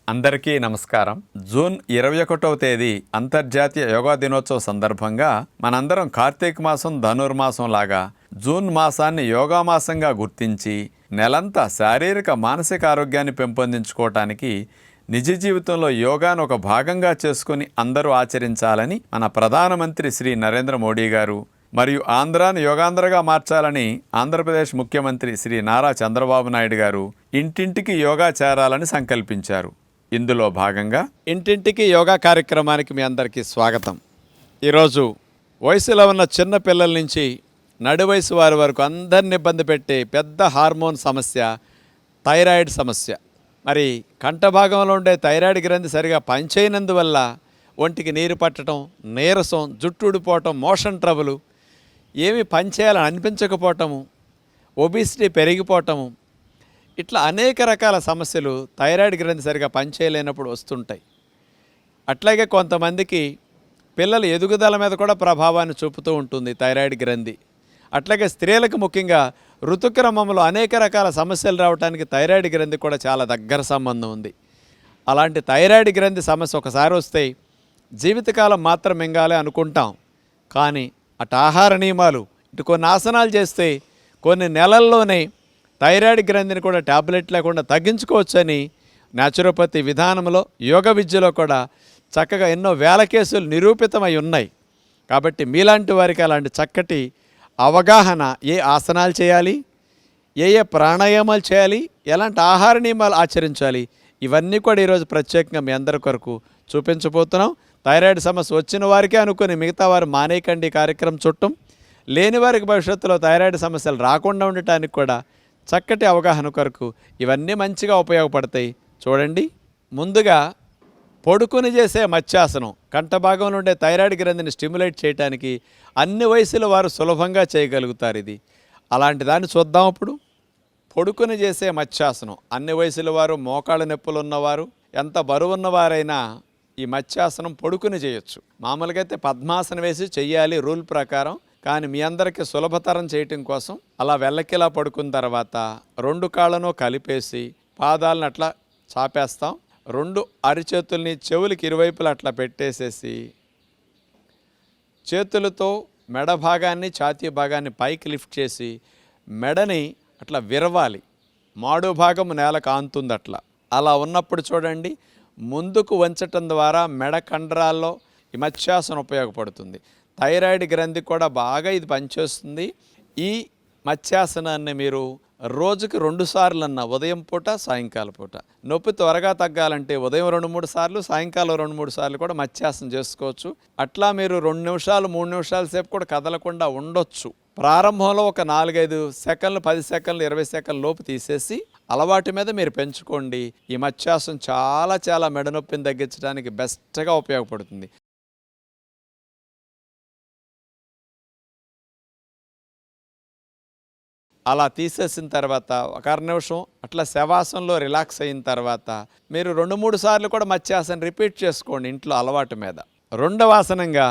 అందరికీ నమస్కారం. జూన్ 21వ తేదీ అంతర్జాతీయ యోగా దినోత్సవ సందర్భంగా మనందరం కార్తీక మాసం ధనుర్మాసం లాగా జూన్ మాసాన్ని యోగా మాసంగా గుర్తించి నెలంతా శారీరక మానసిక ఆరోగ్యాన్ని పెంపొందించుకోవటానికి నిజ జీవితంలో యోగాను ఒక భాగంగా చేసుకుని అందరూ ఆచరించాలని మన ప్రధానమంత్రి శ్రీ నరేంద్ర మోడీ గారు మరియు ఆంధ్రాను యోగాంధ్రగా మార్చాలని ఆంధ్రప్రదేశ్ ముఖ్యమంత్రి శ్రీ నారా చంద్రబాబు నాయుడు గారు ఇంటింటికి యోగా చేరాలని సంకల్పించారు. ఇందులో భాగంగా ఇంటింటికి యోగా కార్యక్రమానికి మీ అందరికీ స్వాగతం. ఈరోజు వయసులో ఉన్న చిన్న పిల్లల నుంచి నడి వయసు వారి వరకు అందరిని ఇబ్బంది పెట్టే పెద్ద హార్మోన్ సమస్య థైరాయిడ్ సమస్య. మరి కంఠ భాగంలో ఉండే థైరాయిడ్ గ్రంథి సరిగా పనిచేయనందువల్ల ఒంటికి నీరు పట్టడం, నీరసం, జుట్టు ఊడిపోవటం, మోషన్ ట్రబుల్, ఏమి పనిచేయాలని అనిపించకపోవటము, ఒబిసిటీ పెరిగిపోవటము, ఇట్లా అనేక రకాల సమస్యలు థైరాయిడ్ గ్రంథి సరిగా పనిచేయలేనప్పుడు వస్తుంటాయి. అట్లాగే కొంతమందికి పిల్లల ఎదుగుదల మీద కూడా ప్రభావాన్ని చూపుతూ ఉంటుంది థైరాయిడ్ గ్రంథి. అట్లాగే స్త్రీలకు ముఖ్యంగా ఋతుక్రమంలో అనేక రకాల సమస్యలు రావడానికి థైరాయిడ్ గ్రంథి కూడా చాలా దగ్గర సంబంధం ఉంది. అలాంటి థైరాయిడ్ గ్రంథి సమస్య ఒకసారి వస్తే జీవితకాలం మాత్రం మింగాలే అనుకుంటాం. కానీ అటు ఆహార నియమాలు, ఇటు కొన్ని ఆసనాలు చేస్తే కొన్ని నెలల్లోనే థైరాయిడ్ గ్రంథిని కూడా ట్యాబ్లెట్ లేకుండా తగ్గించుకోవచ్చని న్యాచురోపతి విధానంలో, యోగ విద్యలో కూడా చక్కగా ఎన్నో వేల కేసులు నిరూపితమై ఉన్నాయి. కాబట్టి మీలాంటి వారికి అలాంటి చక్కటి అవగాహన, ఏ ఆసనాలు చేయాలి, ఏ ప్రాణాయామాలు చేయాలి, ఎలాంటి ఆహార నియమాలు ఆచరించాలి, ఇవన్నీ కూడా ఈరోజు ప్రత్యేకంగా మీ అందరి కొరకు చూపించబోతున్నాం. థైరాయిడ్ సమస్య వచ్చిన వారికే అనుకుని మిగతా వారు మానేయకండి కార్యక్రమం చుట్టం. లేని వారికి భవిష్యత్తులో థైరాయిడ్ సమస్యలు రాకుండా ఉండటానికి కూడా చక్కటి అవగాహన కొరకు ఇవన్నీ మంచిగా ఉపయోగపడతాయి. చూడండి, ముందుగా పొడుకుని చేసే మత్స్యాసనం కంఠ భాగంలో ఉండే థైరాయిడ్ గ్రంథిని స్టిమ్యులేట్ చేయడానికి అన్ని వయసుల వారు సులభంగా చేయగలుగుతారు. ఇది అలాంటి దాన్ని చూద్దాం. ఇప్పుడు పొడుకుని చేసే మత్స్యాసనం అన్ని వయసుల వారు, మోకాళ్ళ నొప్పులు ఉన్నవారు, ఎంత బరువున్నవారైనా ఈ మత్స్యాసనం పొడుకుని చేయొచ్చు. మామూలుగా అయితే పద్మాసనం వేసి చెయ్యాలి రూల్ ప్రకారం. కానీ మీ అందరికీ సులభతరం చేయటం కోసం అలా వెల్లకిలా పడుకున్న తర్వాత రెండు కాళ్ళను కలిపేసి పాదాలను అట్లా చాపేస్తాం. రెండు అరిచేతుల్ని చెవులకి ఇరువైపులు అట్లా పెట్టేసేసి చేతులతో మెడ భాగాన్ని, ఛాతీ భాగాన్ని పైకి లిఫ్ట్ చేసి మెడని అట్లా విరవాలి. మాడు భాగం నేలకు ఆంతుంది. అలా ఉన్నప్పుడు చూడండి, ముందుకు వంచటం ద్వారా మెడ కండరాల్లో ఈ మత్స్యాసనం ఉపయోగపడుతుంది. థైరాయిడ్ గ్రంథి కూడా బాగా ఇది పనిచేస్తుంది. ఈ మత్స్యాసనాన్ని మీరు రోజుకి 2 సార్లు అన్న, ఉదయం పూట, సాయంకాల పూట. నొప్పి త్వరగా తగ్గాలంటే ఉదయం 2-3 సార్లు, సాయంకాలం 2-3 సార్లు కూడా మత్స్యాసనం చేసుకోవచ్చు. అట్లా మీరు 2 నిమిషాలు 3 నిమిషాల సేపు కూడా కదలకుండా ఉండొచ్చు. ప్రారంభంలో ఒక 4-5 సెకండ్లు, 10 సెకండ్లు, 20 సెకండ్ల లోపు తీసేసి అలవాటు మీద మీరు పెంచుకోండి. ఈ మత్స్యాసనం చాలా మెడ నొప్పిని తగ్గించడానికి బెస్ట్గా ఉపయోగపడుతుంది. అలా తీసేసిన తర్వాత ఒక 1/2 నిమిషం అట్లా శవాసనంలో రిలాక్స్ అయిన తర్వాత మీరు 2-3 సార్లు కూడా మత్స్యాసనం రిపీట్ చేసుకోండి ఇంట్లో అలవాటు మీద. రెండవ ఆసనంగా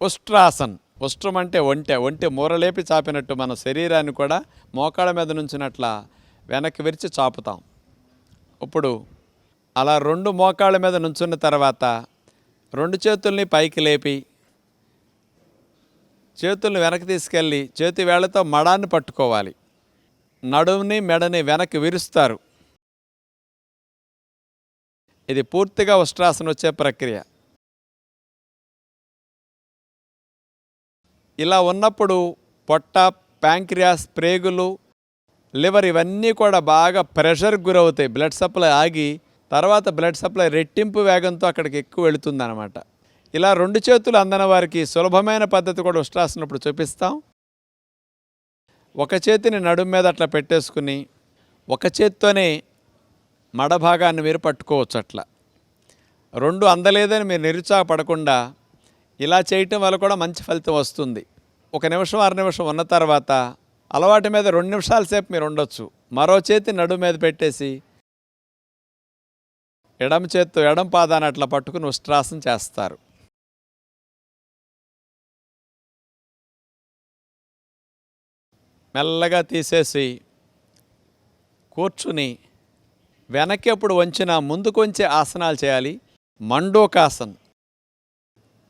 ఉష్ట్రాసన్. ఉష్ట్రం అంటే ఒంటె మూరలేపి చాపినట్టు మన శరీరాన్ని కూడా మోకాళ్ళ మీద నుంచినట్లా వెనక్కి విరిచి చాపుతాం. ఇప్పుడు అలా 2 మోకాళ్ళ మీద నుంచున్న తర్వాత 2 చేతుల్ని పైకి లేపి చేతుల్ని వెనక్కి తీసుకెళ్ళి చేతి వేళ్లతో మడాన్ని పట్టుకోవాలి. నడుముని, మెడని వెనక్కి విరుస్తారు. ఇది పూర్తిగా ఉష్ట్రాసనం వచ్చే ప్రక్రియ. ఇలా ఉన్నప్పుడు పొట్ట, ప్యాంక్రియాస్, ప్రేగులు, లివర్ ఇవన్నీ కూడా బాగా ప్రెషర్కి గురవుతాయి. బ్లడ్ సప్లై ఆగి తర్వాత బ్లడ్ సప్లై రెట్టింపు వేగంతో అక్కడికి ఎక్కువ వెళుతుందన్నమాట. ఇలా 2 చేతులు అందని వారికి సులభమైన పద్ధతి కూడా ఉష్ట్రాసనం చూపిస్తాం. ఒక చేతిని నడుము మీద అట్లా పెట్టేసుకుని ఒక చేత్తోనే మడ భాగాన్ని మీరు పట్టుకోవచ్చు. అట్లా 2 అందలేదని మీరు నిరుత్సాహపడకుండా ఇలా చేయటం వల్ల కూడా మంచి ఫలితం వస్తుంది. 1 నిమిషం 1/2 నిమిషం ఉన్న తర్వాత అలవాటు మీద 2 నిమిషాల సేపు మీరు ఉండొచ్చు. మరో చేతి నడుము మీద పెట్టేసి ఎడమ చేత్తో ఎడమ పాదాన్ని అట్లా పట్టుకుని ఉష్ట్రాసనం చేస్తారు. మెల్లగా తీసేసి కూర్చుని వెనక్కి ఎప్పుడు వంచినా ముందుకు వంచే ఆసనాలు చేయాలి. మండూకాసన్,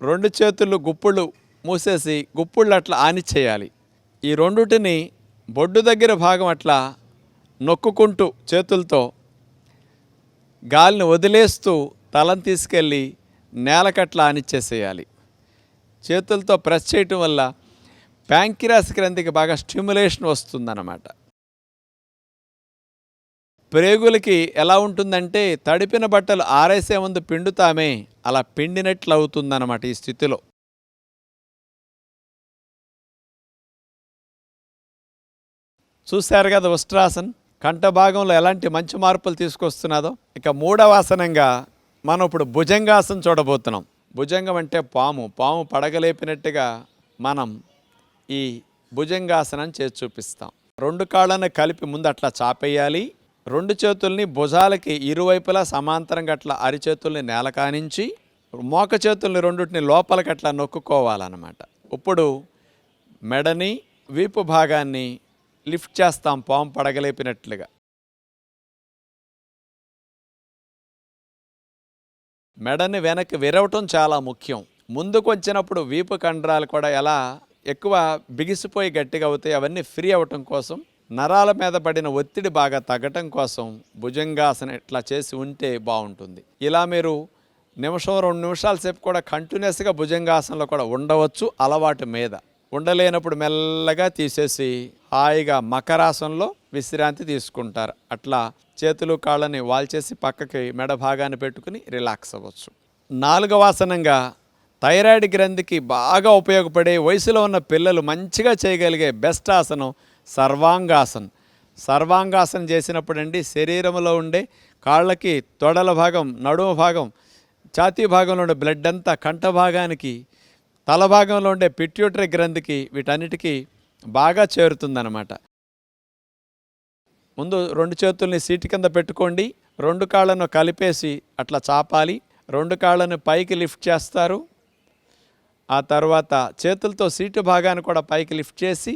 2 చేతులు గుప్పుళ్ళు మూసేసి గుప్పుళ్ళు అట్లా ఆనిచ్చేయాలి. ఈ రెండుటిని బొడ్డు దగ్గర భాగం అట్లా నొక్కుకుంటూ చేతులతో గాలిని వదిలేస్తూ తలను తీసుకెళ్ళి నేలకట్లా ఆనిచ్చేసేయాలి. చేతులతో ప్రెస్ చేయటం వల్ల ప్యాంక్రియాస్ గ్రంథికి బాగా స్టిమ్యులేషన్ వస్తుందన్నమాట. ప్రేగులకి ఎలా ఉంటుందంటే తడిపిన బట్టలు ఆరేసే ముందు పిండుతామే అలా పిండినట్లు అవుతుందన్నమాట ఈ స్థితిలో. చూశారు కదా ఉష్ట్రాసన్ కంఠ భాగంలో ఎలాంటి మంచి మార్పులు తీసుకొస్తున్నదో. ఇక 3వ ఆసనంగా మనం ఇప్పుడు భుజంగాసనం చూడబోతున్నాం. భుజంగం అంటే పాము పడగలేపినట్టుగా మనం ఈ భుజంగాసనం చేసి చూపిస్తాం. 2 కాళ్ళను కలిపి ముందు అట్లా చాపేయాలి. 2 చేతుల్ని భుజాలకి ఇరువైపులా సమాంతరంగా అట్లా అరిచేతుల్ని నేల కానించి మోక చేతుల్ని రెండుటిని లోపలికి అట్లా నొక్కుకోవాలన్నమాట. ఇప్పుడు మెడని వీపు భాగాన్ని లిఫ్ట్ చేస్తాం పాము పడగలేపినట్లుగా. మెడని వెనక్కి విరవటం చాలా ముఖ్యం. ముందుకు వచ్చినప్పుడు వీపు కండరాలు కూడా ఎలా ఎక్కువ బిగిసిపోయి గట్టిగా అవుతాయి, అవన్నీ ఫ్రీ అవ్వటం కోసం, నరాల మీద పడిన ఒత్తిడి బాగా తగ్గటం కోసం భుజంగాసనం ఇట్లా చేసి ఉంటే బాగుంటుంది. ఇలా మీరు 1-2 నిమిషాల సేపు కూడా కంటిన్యూస్గా భుజంగాసనంలో కూడా ఉండవచ్చు. అలవాటు మీద ఉండలేనప్పుడు మెల్లగా తీసేసి హాయిగా మకరాసనంలో విశ్రాంతి తీసుకుంటారు. అట్లా చేతులు కాళ్ళని వాల్చేసి పక్కకి మెడ భాగాన్ని పెట్టుకుని రిలాక్స్ అవ్వచ్చు. 4వ ఆసనంగా థైరాయిడ్ గ్రంథికి బాగా ఉపయోగపడే వయసులో ఉన్న పిల్లలు మంచిగా చేయగలిగే బెస్ట్ ఆసనం సర్వాంగాసన్. సర్వాంగాసనం చేసినప్పుడండి శరీరంలో ఉండే కాళ్ళకి, తొడల భాగం, నడుము భాగం, ఛాతీ భాగంలో ఉండే బ్లడ్ అంతా కంఠ భాగానికి, తల భాగంలో ఉండే పిట్యూటరీ గ్రంథికి, వీటన్నిటికీ బాగా చేరుతుందన్నమాట. ముందు 2 చేతుల్ని సీటు కింద పెట్టుకోండి. 2 కాళ్ళను కలిపేసి అట్లా చాపాలి. 2 కాళ్ళను పైకి లిఫ్ట్ చేస్తారు. ఆ తర్వాత చేతులతో సీటు భాగాన్ని కూడా పైకి లిఫ్ట్ చేసి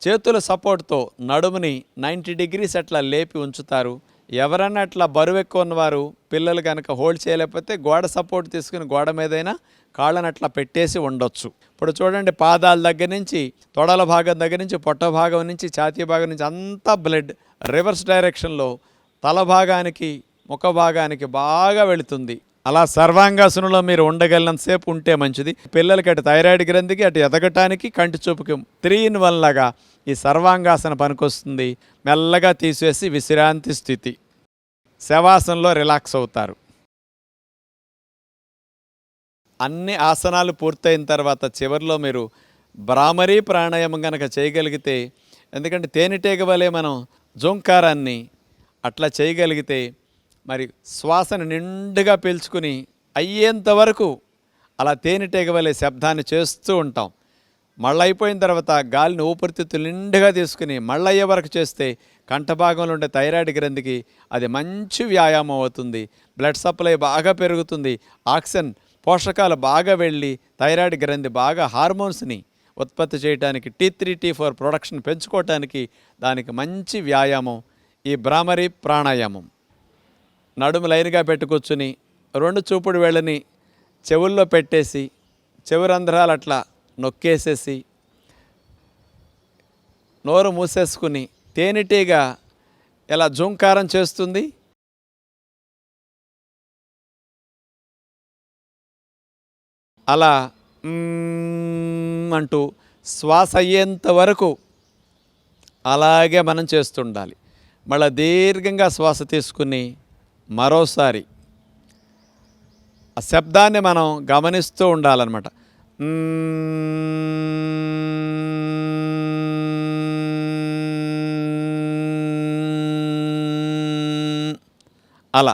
చేతుల సపోర్ట్తో నడుముని 90 డిగ్రీస్ అట్లా లేపి ఉంచుతారు. ఎవరన్నా అట్లా బరువు ఎక్కువ ఉన్నవారు పిల్లలు కనుక హోల్డ్ చేయలేకపోతే గోడ సపోర్ట్ తీసుకుని గోడ మీదైనా కాళ్ళని అట్లా పెట్టేసి ఉండొచ్చు. ఇప్పుడు చూడండి, పాదాల దగ్గర నుంచి, తొడల భాగం దగ్గర నుంచి, పొట్ట భాగం నుంచి, ఛాతీ భాగం నుంచి అంతా బ్లడ్ రివర్స్ డైరెక్షన్లో తల భాగానికి, ముఖ భాగానికి బాగా వెళుతుంది. అలా సర్వాంగాసనంలో మీరు ఉండగలిగినంతసేపు ఉంటే మంచిది. పిల్లలకి అటు థైరాయిడ్ గ్రంథికి, అటు ఎదగటానికి, కంటి చూపుకి 3-in-1 లాగా ఈ సర్వాంగాసన పనికొస్తుంది. మెల్లగా తీసేసి విశ్రాంతి స్థితి, శవాసనంలో రిలాక్స్ అవుతారు. అన్ని ఆసనాలు పూర్తయిన తర్వాత చివరిలో మీరు భ్రామరీ ప్రాణాయామం కనుక చేయగలిగితే, ఎందుకంటే తేనెటీగ వలె మనం జోంకారాన్ని అట్లా చేయగలిగితే మరి శ్వాసను నిండుగా పీల్చుకుని అయ్యేంత వరకు అలా తేనెటీగ వలె శబ్దాన్ని చేస్తూ ఉంటాం. మళ్ళీ అయిపోయిన తర్వాత గాలిని ఊపిరితిత్తులు నిండుగా తీసుకుని మళ్ళీ అయ్యే వరకు చేస్తే కంఠభాగంలో ఉండే థైరాయిడ్ గ్రంథికి అది మంచి వ్యాయామం అవుతుంది. బ్లడ్ సప్లై బాగా పెరుగుతుంది. ఆక్సిజన్ పోషకాలు బాగా వెళ్ళి థైరాయిడ్ గ్రంథి బాగా హార్మోన్స్ని ఉత్పత్తి చేయడానికి, T3 T4 ప్రొడక్షన్ పెంచుకోవటానికి దానికి మంచి వ్యాయామం ఈ భ్రామరీ ప్రాణాయామం. నడుము లైన్గా పెట్టుకొచ్చుని 2 చూపుడు వేళ్ళని చెవుల్లో పెట్టేసి చెవురంధ్రాలు అట్లా నొక్కేసేసి నోరు మూసేసుకుని తేనెటీగ ఎలా జూంకారం చేస్తుంది అలా అంటూ శ్వాస అయ్యేంత వరకు అలాగే మనం చేస్తుండాలి. మళ్ళీ దీర్ఘంగా శ్వాస తీసుకుని మరోసారి ఆ శబ్దాన్ని మనం గమనిస్తూ ఉండాలన్నమాట. అలా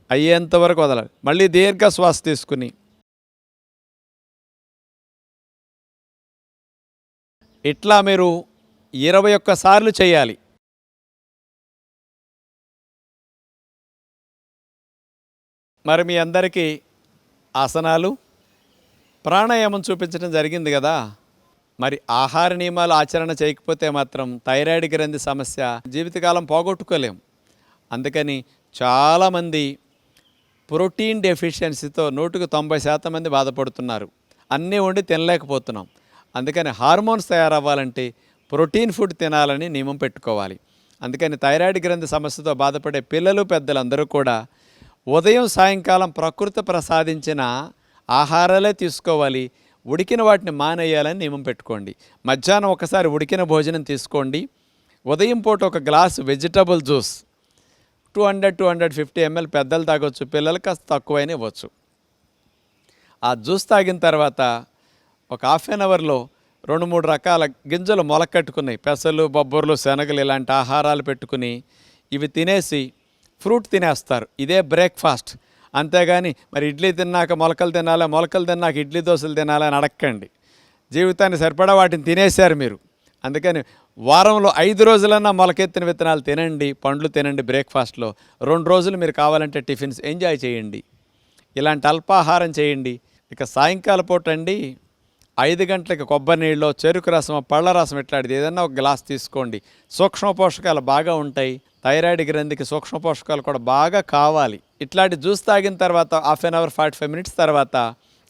అయ్యేంత వరకు వదలాలి. మళ్ళీ దీర్ఘ శ్వాస తీసుకుని ఇట్లా మీరు 21 సార్లు చేయాలి. మరి మీ అందరికీ ఆసనాలు ప్రాణాయామం చూపించడం జరిగింది కదా. మరి ఆహార నియమాలు ఆచరణ చేయకపోతే మాత్రం థైరాయిడ్ గ్రంథి సమస్య జీవితకాలం పోగొట్టుకోలేం. అందుకని చాలామంది ప్రోటీన్ డెఫిషియన్సీతో 90% మంది బాధపడుతున్నారు. అన్నీ వండి తినలేకపోతున్నాం. అందుకని హార్మోన్స్ తయారవ్వాలంటే ప్రోటీన్ ఫుడ్ తినాలని నియమం పెట్టుకోవాలి. అందుకని థైరాయిడ్ గ్రంథి సమస్యతో బాధపడే పిల్లలు పెద్దలందరూ కూడా ఉదయం సాయంకాలం ప్రకృతి ప్రసాదించిన ఆహారాలే తీసుకోవాలి. ఉడికిన వాటిని మానేయాలని నియమం పెట్టుకోండి. మధ్యాహ్నం ఒకసారి ఉడికిన భోజనం తీసుకోండి. ఉదయం పూట ఒక గ్లాసు వెజిటబుల్ జ్యూస్ 200-250 ml పెద్దలు తాగొచ్చు, పిల్లలు కాస్త తక్కువైనా ఇవ్వచ్చు. ఆ జ్యూస్ తాగిన తర్వాత ఒక హాఫ్ అన్ అవర్లో 2-3 రకాల గింజలు మొలకట్టుకున్నాయి, పెసలు, బొబ్బర్లు, శనగలు ఇలాంటి ఆహారాలు పెట్టుకుని ఇవి తినేసి ఫ్రూట్ తినేస్తారు. ఇదే బ్రేక్ఫాస్ట్. అంతేగాని మరి ఇడ్లీ తిన్నాక మొలకలు తినాలా, మొలకలు తిన్నాక ఇడ్లీ దోశలు తినాలా అని అడక్కండి. జీవితాన్ని సరిపడా వాటిని తినేశారు మీరు. అందుకని వారంలో 5 రోజులన్నా మొలకెత్తిన విత్తనాలు తినండి, పండ్లు తినండి బ్రేక్ఫాస్ట్లో. 2 రోజులు మీరు కావాలంటే టిఫిన్స్ ఎంజాయ్ చేయండి, ఇలాంటి అల్పాహారం చేయండి. ఇక సాయంకాల పూట అండి 5 గంటలకి కొబ్బరి నీళ్ళు, చెరుకు రసం, పళ్ళ రసం ఇట్లాంటిది ఏదన్నా ఒక గ్లాస్ తీసుకోండి. సూక్ష్మ పోషకాలు బాగా ఉంటాయి. థైరాయిడ్ గ్రంథికి సూక్ష్మ పోషకాలు కూడా బాగా కావాలి. ఇట్లాంటి జ్యూస్ తాగిన తర్వాత హాఫ్ అన్ అవర్ 45 మినిట్స్ తర్వాత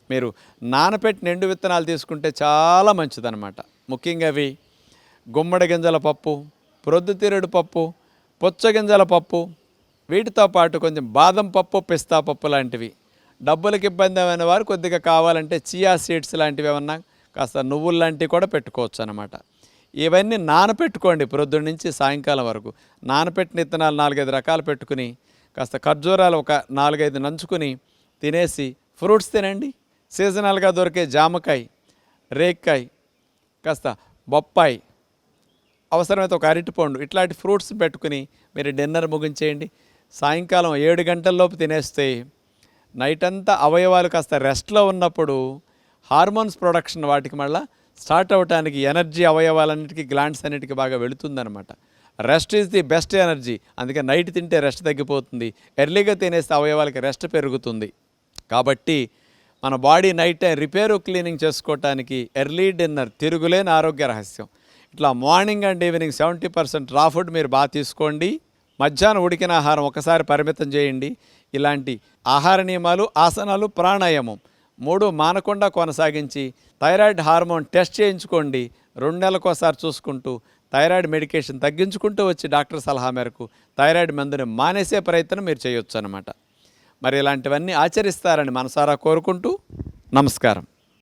మీరు నానపెట్టిన ఎండు విత్తనాలు తీసుకుంటే చాలా మంచిదన్నమాట. ముఖ్యంగా అవి గుమ్మడి గింజల పప్పు, ప్రొద్దుతిరుడు పప్పు, పుచ్చగింజల పప్పు, వీటితో పాటు కొంచెం బాదం పప్పు, పిస్తా పప్పు లాంటివి. డబ్బులకు ఇబ్బంది అయిన వారు కొద్దిగా కావాలంటే చియా సీడ్స్ లాంటివి ఏమన్నా కాస్త నువ్వులు లాంటివి కూడా పెట్టుకోవచ్చు అన్నమాట. ఇవన్నీ నానపెట్టుకోండి ప్రొద్దున నుంచి సాయంకాలం వరకు. నానపెట్టిన విత్తనాలు 4-5 రకాలు పెట్టుకుని కాస్త ఖర్జూరాలు ఒక 4-5 నంచుకుని తినేసి ఫ్రూట్స్ తినండి. సీజనల్గా దొరికే జామకాయ, రేక్కాయ, కాస్త బొప్పాయి, అవసరమైతే ఒక అరటిపండు, ఇట్లాంటి ఫ్రూట్స్ పెట్టుకుని మీరు డిన్నర్ ముగించేయండి. సాయంకాలం 7 గంటల్లోపు తినేస్తే నైట్ అంతా అవయవాలు కాస్త రెస్ట్లో ఉన్నప్పుడు హార్మోన్స్ ప్రొడక్షన్ వాటికి మళ్ళీ స్టార్ట్ అవ్వడానికి ఎనర్జీ అవయవాలన్నిటికీ, గ్లాండ్స్ అన్నిటికీ బాగా వెళుతుందనమాట. Rest is the best energy. అందుకే నైట్ తింటే రెస్ట్ తగ్గిపోతుంది, ఎర్లీగా తినేస్తే అవయవాలకి రెస్ట్ పెరుగుతుంది. కాబట్టి మన body night time repair, cleaning చేసుకోవటానికి ఎర్లీ డిన్నర్ తిరుగులేని ఆరోగ్య రహస్యం. ఇట్లా మార్నింగ్ అండ్ ఈవినింగ్ 70% రా ఫుడ్ మీరు బాగా తీసుకోండి. మధ్యాహ్నం ఉడికిన ఆహారం ఒకసారి పరిమితం చేయండి. ఇలాంటి ఆహార నియమాలు, ఆసనాలు, ప్రాణాయామం 3 మానకుండా కొనసాగించి థైరాయిడ్ హార్మోన్ టెస్ట్ చేయించుకోండి. 2 నెలలకోసారి చూసుకుంటూ థైరాయిడ్ మెడికేషన్ తగ్గించుకుంటూ వచ్చి డాక్టర్ సలహా మేరకు థైరాయిడ్ మందుని మానేసే ప్రయత్నం మీరు చేయొచ్చు అన్నమాట. మరి ఇలాంటివన్నీ ఆచరిస్తారని మనసారా కోరుకుంటూ నమస్కారం.